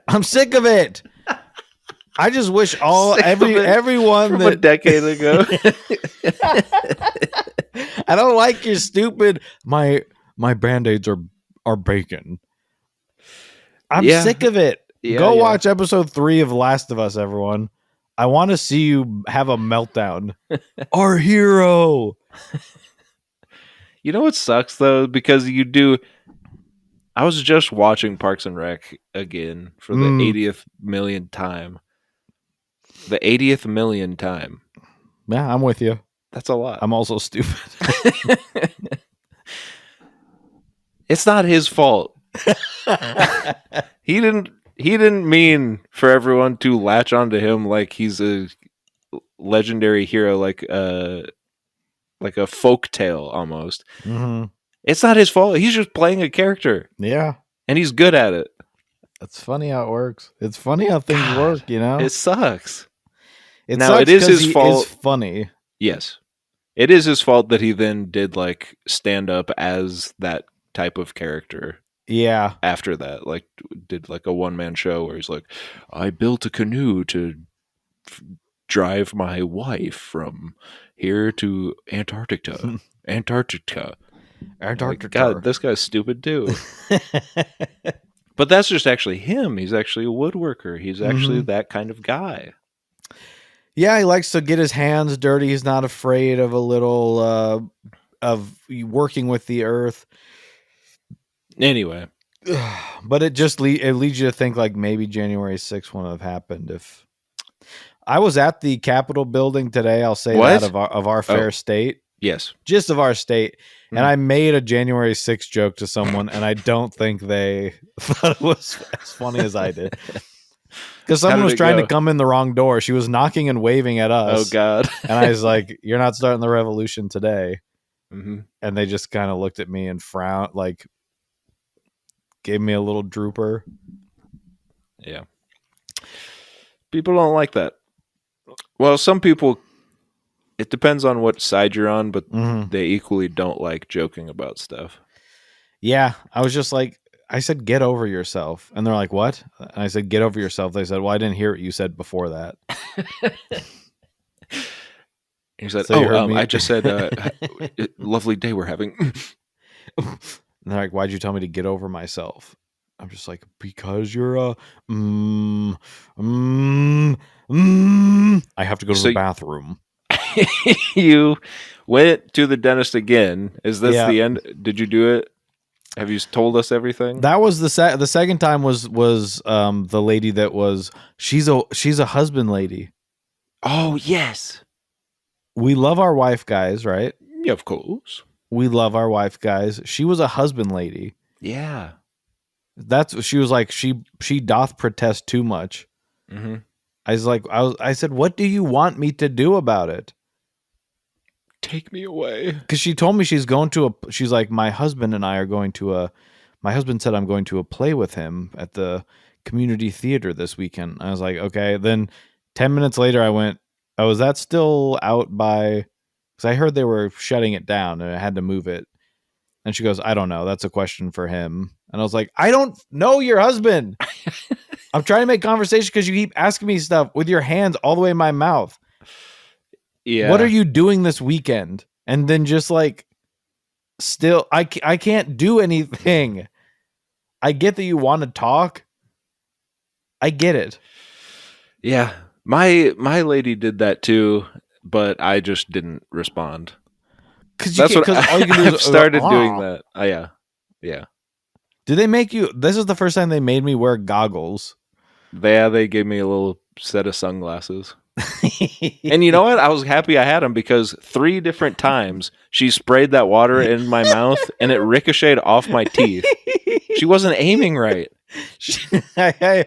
I'm sick of it. I just wish everyone from that a decade ago. I don't like your stupid my Band-Aids are bacon. I'm sick of it. Go watch episode 3 of Last of Us, everyone. I want to see you have a meltdown. Our hero. You know what sucks though? Because you do. I was just watching Parks and Rec again for the 80th million time. The 80th million time. Yeah, I'm with you. That's a lot. I'm also stupid. It's not his fault. He didn't mean for everyone to latch onto him like he's a legendary hero, like a folk tale almost. Mm-hmm. It's not his fault. He's just playing a character. Yeah. And he's good at it. It's funny how it works. It's funny how things work, It sucks. It is his fault. Is funny. Yes. It is his fault that he then did like stand up as that type of character Yeah. after that. Like, did like a one-man show where he's like, I built a canoe to drive my wife from here to Antarctica. Like, God, this guy's stupid too. But that's just actually him. He's actually a woodworker. He's actually that kind of guy. Yeah, he likes to get his hands dirty. He's not afraid of a little of working with the earth. Anyway, But it just it leads you to think like maybe January 6th wouldn't have happened if I was at the Capitol building today. I'll say What? that of our fair state, yes. just of our state, and I made a January 6th joke to someone, and I don't think they thought it was as funny as I did. Because someone was trying to come in the wrong door. She was knocking and waving at us. Oh, God. And I was like, you're not starting the revolution today. Mm-hmm. And they just kind of looked at me and frowned, like, gave me a little drooper. Yeah. People don't like that. Well, some people, it depends on what side you're on, but they equally don't like joking about stuff. Yeah. I was just like, I said, get over yourself. And they're like, what? And I said, get over yourself. They said, well, I didn't hear what you said before that. He said, So I just said, lovely day we're having. And they're like, why'd you tell me to get over myself? I'm just like, because you're a I have to go to the bathroom. You went to the dentist again. Is this the end? Did you do it? Have you told us everything? That was the second time was the lady that was she's a husband lady. Oh, yes. We love our wife guys, right? Yeah, of course. We love our wife guys. She was a husband lady. Yeah. That's she was like she doth protest too much. Mm-hmm. I said, what do you want me to do about it? Take me away. Because she told me she's like, my husband and I are going to my husband said I'm going to a play with him at the community theater this weekend. I was like, okay. Then 10 minutes later I went, oh, is that still out by, because I heard they were shutting it down and I had to move it. And she goes, I don't know. That's a question for him. And I was like, I don't know your husband. I'm trying to make conversation because you keep asking me stuff with your hands all the way in my mouth. Yeah. What are you doing this weekend? And then just like, still, I can't do anything. I get that you want to talk. I get it. Yeah. My lady did that too, but I just didn't respond. Because all you can do I've started doing that. Yeah. Yeah. Did they make you? This is the first time they made me wear goggles. They gave me a little set of sunglasses. And you know what? I was happy I had them because 3 different times she sprayed that water in my mouth and it ricocheted off my teeth. She wasn't aiming right. I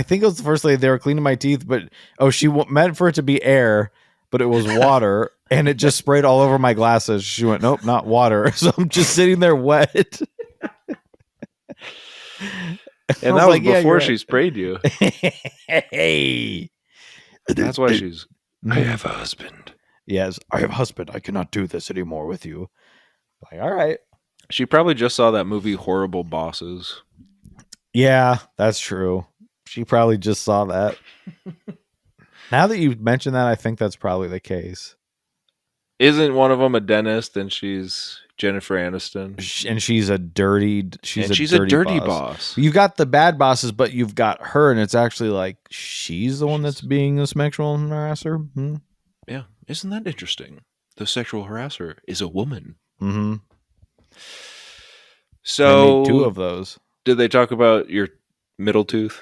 think it was the first day they were cleaning my teeth, but she meant for it to be air, but it was water, and it just sprayed all over my glasses. She went, nope, not water. So I'm just sitting there wet. And that was before she sprayed you. Hey. That's why she's, I have a husband. Yes, I have a husband. I cannot do this anymore with you. Like, all right. She probably just saw that movie Horrible Bosses. Yeah, that's true. She probably just saw that. Now that you mention that, I think that's probably the case. Isn't one of them a dentist and she's Jennifer Aniston? And she's a dirty boss. You've got the bad bosses, but you've got her, and it's actually like she's the one that's being a sexual harasser. Hmm? Yeah. Isn't that interesting? The sexual harasser is a woman. Mm-hmm. So I made 2 of those. Did they talk about your middle tooth?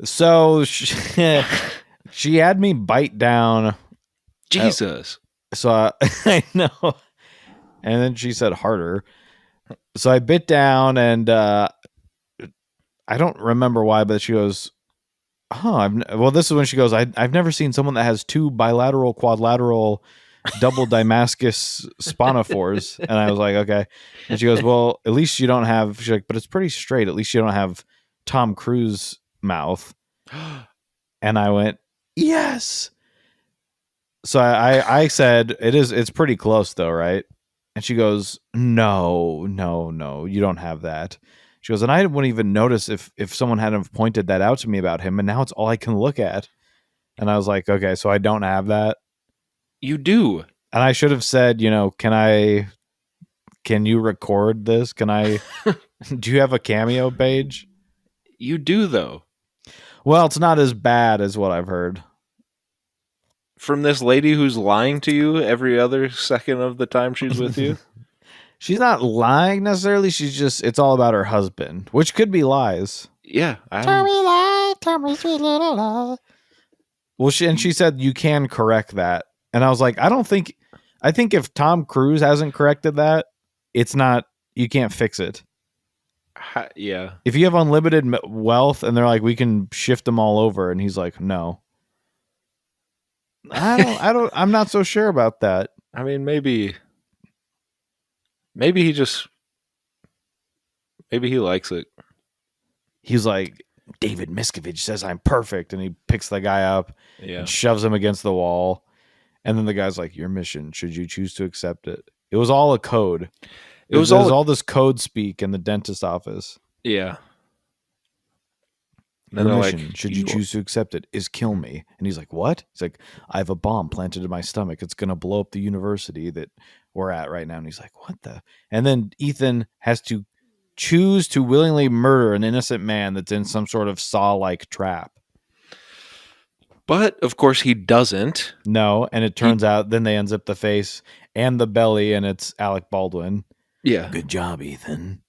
So she had me bite down. Jesus. So I know. And then she said harder. So I bit down, and I don't remember why, but she goes, this is when she goes, I've never seen someone that has 2 bilateral, quadrilateral, double Damascus spinophores. And I was like, okay. And she goes, well, at least you don't have, she's like, but it's pretty straight. At least you don't have Tom Cruise mouth. And I went, yes. So I said, it's pretty close though, right? And she goes, no, you don't have that. She goes, and I wouldn't even notice if someone hadn't pointed that out to me about him, and now it's all I can look at. And I was like, okay, so I don't have that. You do. And I should have said, can you record this? Do you have a Cameo page? You do, though. Well, it's not as bad as what I've heard. From this lady who's lying to you every other second of the time she's with you? She's not lying necessarily. It's all about her husband, which could be lies. Yeah. Tell me lie, tell me sweet little lie. Well, she said you can correct that. And I was like, I think if Tom Cruise hasn't corrected that, it's not, you can't fix it. Yeah. If you have unlimited wealth and they're like, we can shift them all over. And he's like, no. I'm not so sure about that. I mean, maybe he likes it. He's like, David Miscavige says I'm perfect. And he picks the guy up and shoves him against the wall. And then the guy's like, your mission, should you choose to accept it? It was all a code. It was all this code speak in the dentist office. Yeah. Your mission, like, should you choose to accept it, is kill me. And he's like, what? He's like, I have a bomb planted in my stomach. It's going to blow up the university that we're at right now. And he's like, what the? And then Ethan has to choose to willingly murder an innocent man that's in some sort of saw-like trap. But, of course, he doesn't. No, and it turns out then they unzip the face and the belly, and it's Alec Baldwin. Yeah. Good job, Ethan.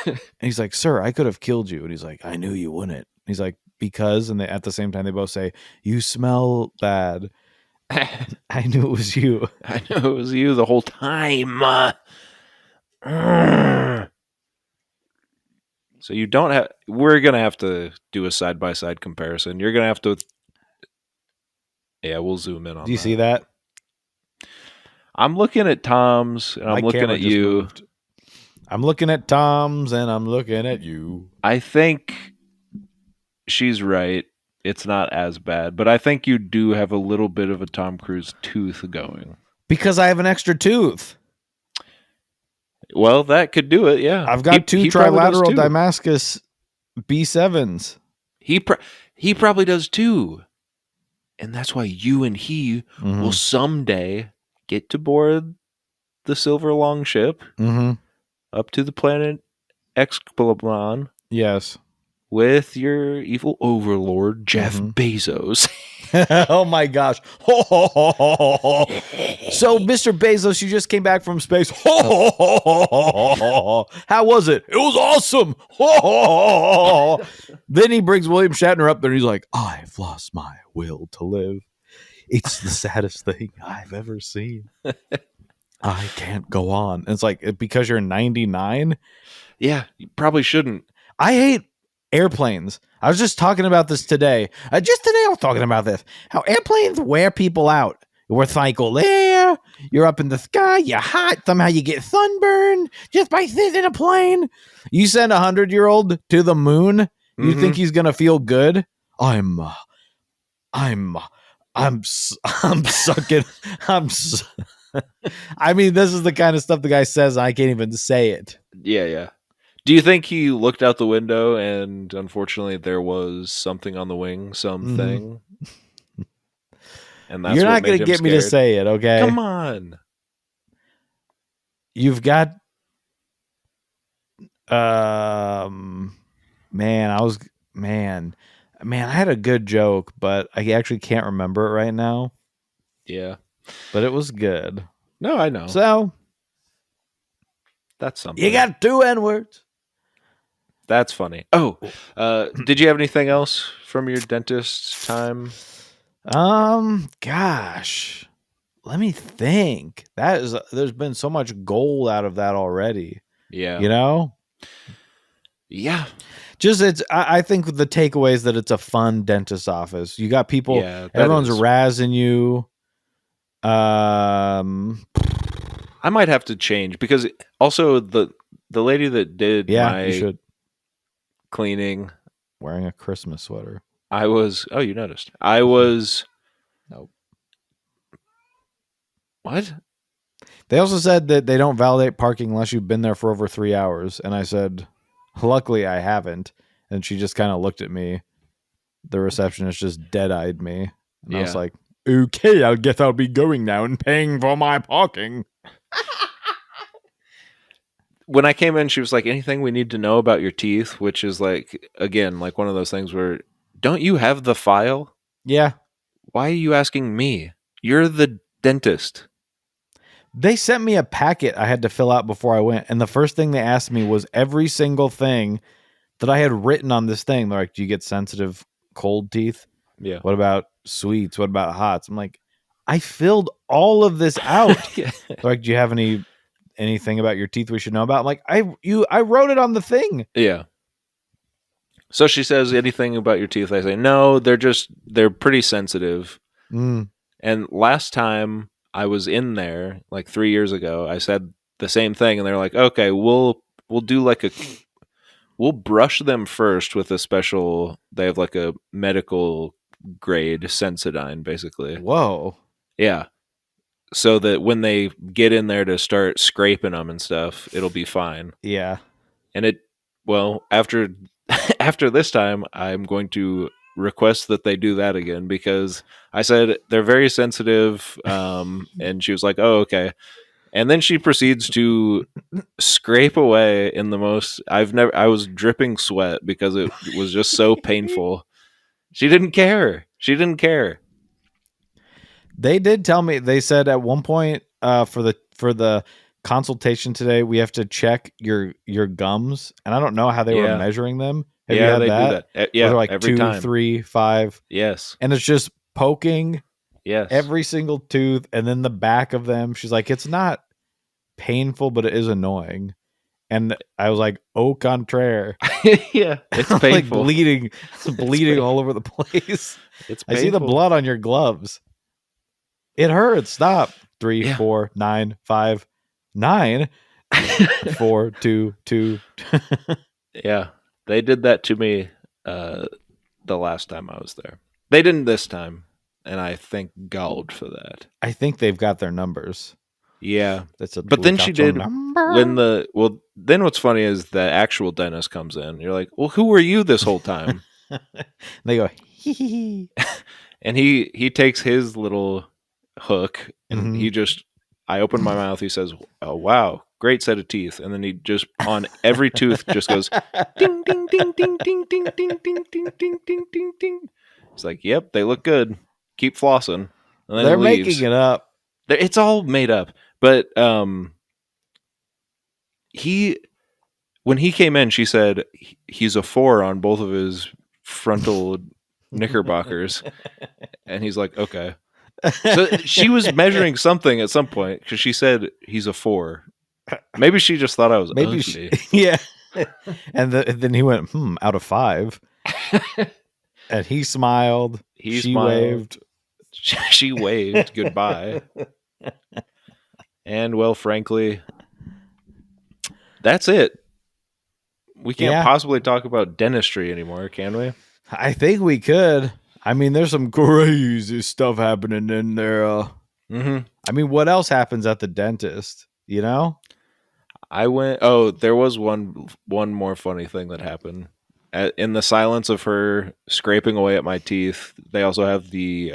And he's like, sir, I could have killed you. And he's like, I knew you wouldn't. He's like, because, and at the same time, they both say, you smell bad. I knew it was you. I knew it was you the whole time. So you don't have, we're going to have to do a side-by-side comparison. You're going to have to, yeah, we'll zoom in on that. Do you see that? I'm looking at Tom's, and I'm looking at you. Moved. I'm looking at Tom's, and I'm looking at you. I think she's right. It's not as bad, but I think you do have a little bit of a Tom Cruise tooth going. Because I have an extra tooth. Well, that could do it, yeah. I've got two trilateral Damascus B7s. He probably does too. And that's why you and he will someday get to board the Silver Longship up to the planet Explon. Yes. With your evil overlord, Jeff Bezos. Oh my gosh. So, Mr. Bezos, you just came back from space. How was it? It was awesome. Then he brings William Shatner up there and he's like, I've lost my will to live. It's the saddest thing I've ever seen. I can't go on. And it's like, because you're 99? Yeah, you probably shouldn't. I hate airplanes. I was just talking about this today. I was talking about this. How airplanes wear people out. We're cycle there. You're up in the sky. You're hot. Somehow you get sunburned just by sitting in a plane. You send 100-year-old to the moon. You think he's gonna feel good? I'm sucking. I mean, this is the kind of stuff the guy says. And I can't even say it. Yeah. Do you think he looked out the window and unfortunately there was something on the wing, something? And that's You're not going to get me to say it, okay? Come on. You've got I had a good joke, but I actually can't remember it right now. Yeah. But it was good. No, I know. So that's something. You got 2 N-words. That's funny. Oh, did you have anything else from your dentist time? Gosh, let me think. There's been so much gold out of that already. Yeah. You know? Yeah. Just I think the takeaway is that it's a fun dentist office. You got people, everyone's razzing you. I might have to change because also the lady that did my cleaning wearing a Christmas sweater. You noticed. I was Nope. What? They also said that they don't validate parking unless you've been there for over 3 hours. And I said, luckily I haven't. And she just kind of looked at me. The receptionist just dead-eyed me. And I was Yeah. like, okay, I guess I'll be going now and paying for my parking. When I came in, she was like, anything we need to know about your teeth? Which is like, again, like one of those things where, don't you have the file? Yeah. Why are you asking me? You're the dentist. They sent me a packet I had to fill out before I went. And the first thing they asked me was every single thing that I had written on this thing. They're like, do you get sensitive cold teeth? Yeah. What about sweets? What about hots? I'm like, I filled all of this out. Yeah. They're like, do you have anything about your teeth we should know about? I'm like, I wrote it on the thing. Yeah. So she says, anything about your teeth? I say, no, they're pretty sensitive. Mm. And last time I was in there, like 3 years ago, I said the same thing, and they're like, okay, we'll do like we'll brush them first with a special. They have like a medical grade Sensodyne, basically. Whoa. Yeah. So that when they get in there to start scraping them and stuff, it'll be fine. Yeah. And after after this time, I'm going to request that they do that again, because I said they're very sensitive. And she was like, oh, okay. And then she proceeds to scrape away in the most. I was dripping sweat because it was just so painful. She didn't care. They did tell me, they said at one point for the consultation today, we have to check your gums. And I don't know how they were Yeah. measuring them. Have Yeah, you had they that? do that. Where Yeah, they're like every 2, time. 3, 5. Yes. And it's just poking Yes. every single tooth and then the back of them. She's like, it's not painful, but it is annoying. And I was like, au contraire. Yeah, it's I'm painful. like bleeding. It's bleeding painful. all over the place. It's I see the painful. blood on your gloves. It hurts. Stop. 3, Yeah. 4, 9, 5, 9, 4, 2, 2. Yeah, they did that to me the last time I was there. They didn't this time, and I thank God for that. I think they've got their numbers. Yeah, That's a but then she did number. then what's funny is the actual dentist comes in. You're like, well, who were you this whole time? They go, hee hee hee. And he takes his little hook and Mhm. I open my mouth. He says, "Oh wow, great set of teeth." And then he just on every tooth just goes ding ding ding ding ding ding ding ding ding ding ding ding ding. It's like, yep, they look good. Keep flossing. And then They're he leaves. making it up. It's all made up. But when he came in, she said he's a 4 on both of his frontal knickerbockers, and he's like, okay. So she was measuring something at some point because she said he's a 4. Maybe she just thought I was Maybe ugly. yeah. And then he went, out of 5. And he smiled. He she smiled. waved. She waved goodbye. And well, frankly, that's it. We can't possibly talk about dentistry anymore, can we? I think we could. I mean, there's some crazy stuff happening in there. Mm-hmm. I mean, what else happens at the dentist? You know? I went. Oh, there was one more funny thing that happened. In the silence of her scraping away at my teeth, they also have the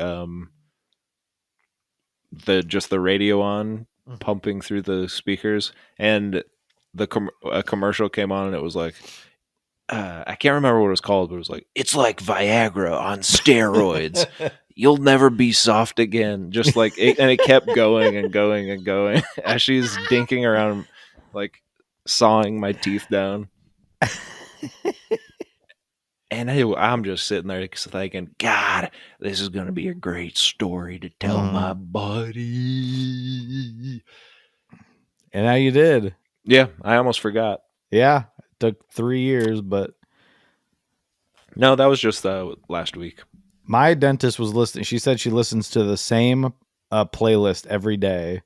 radio on, pumping through the speakers, and a commercial came on, and it was like, I can't remember what it was called, but it was like, it's like Viagra on steroids. You'll never be soft again. Just like it, and it kept going and going and going as she's dinking around, like sawing my teeth down. And I'm just sitting there thinking, God, this is going to be a great story to tell my buddy. And now you did. Yeah, I almost forgot. Yeah, it took 3 years, but no, that was just last week. My dentist was listening. She said she listens to the same playlist every day.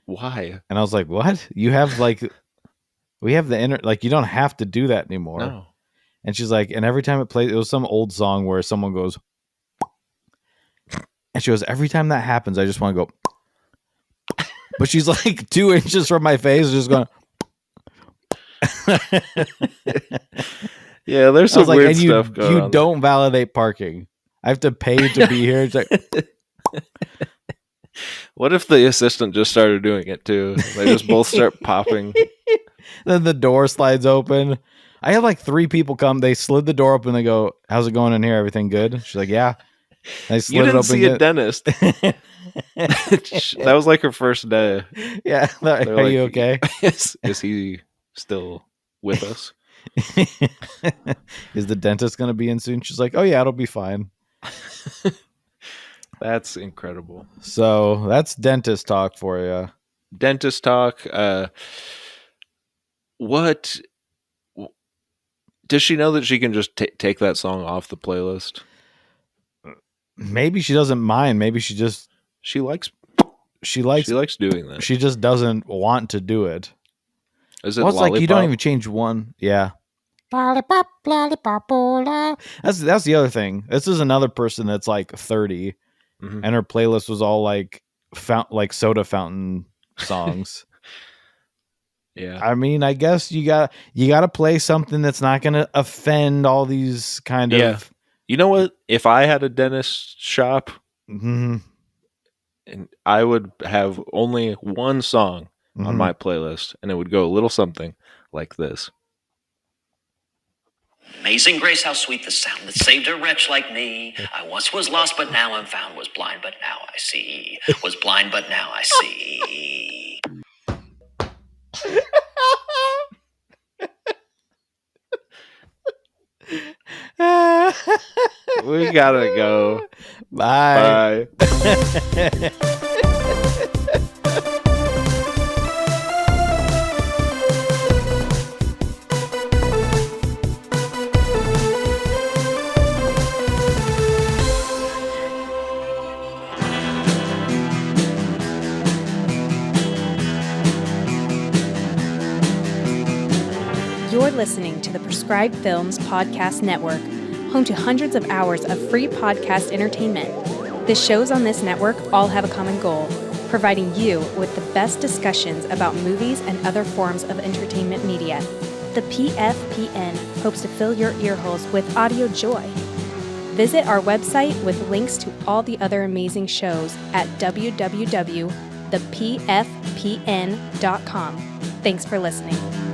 Why? And I was like, what? You have we have the you don't have to do that anymore. No. And she's like, and every time it plays, it was some old song where someone goes, and she goes, every time that happens, I just want to go. but she's like 2 inches from my face, just going. Yeah, there's I was some like, weird and stuff going on. you don't validate parking. I have to pay to be here. It's like, What if the assistant just started doing it too? They just both start popping. then the door slides open. I had like 3 people come. They slid the door open. They go, "How's it going in here? Everything good?" She's like, "Yeah." I slid You it didn't open. see a dentist. That was like her first day. Yeah. They're Are like, you okay? Is he still with us? Is the dentist going to be in soon? She's like, "Oh yeah, it'll be fine." That's incredible. So that's dentist talk for you. Dentist talk. What does she know that she can just take that song off the playlist? Maybe she doesn't mind. Maybe she likes doing that. She just doesn't want to do it. Is it Well, it's like you don't Lollipop? even change one. Yeah. Lollipop, lollipop, la. That's the other thing. This is another person that's like 30, and her playlist was all like soda fountain songs. Yeah. I mean, I guess you got to play something that's not going to offend all these kind of. You know what? If I had a dentist shop, Mm-hmm. and I would have only one song on my playlist, and it would go a little something like this. Amazing grace, how sweet the sound that saved a wretch like me. I once was lost, but now I'm found. Was blind, but now I see. Was blind, but now I see. We gotta go. Bye. You're listening to the Prescribed Films Podcast Network, home to hundreds of hours of free podcast entertainment. The shows on this network all have a common goal, providing you with the best discussions about movies and other forms of entertainment media. The PFPN hopes to fill your earholes with audio joy. Visit our website with links to all the other amazing shows at www.thepfpn.com. Thanks for listening.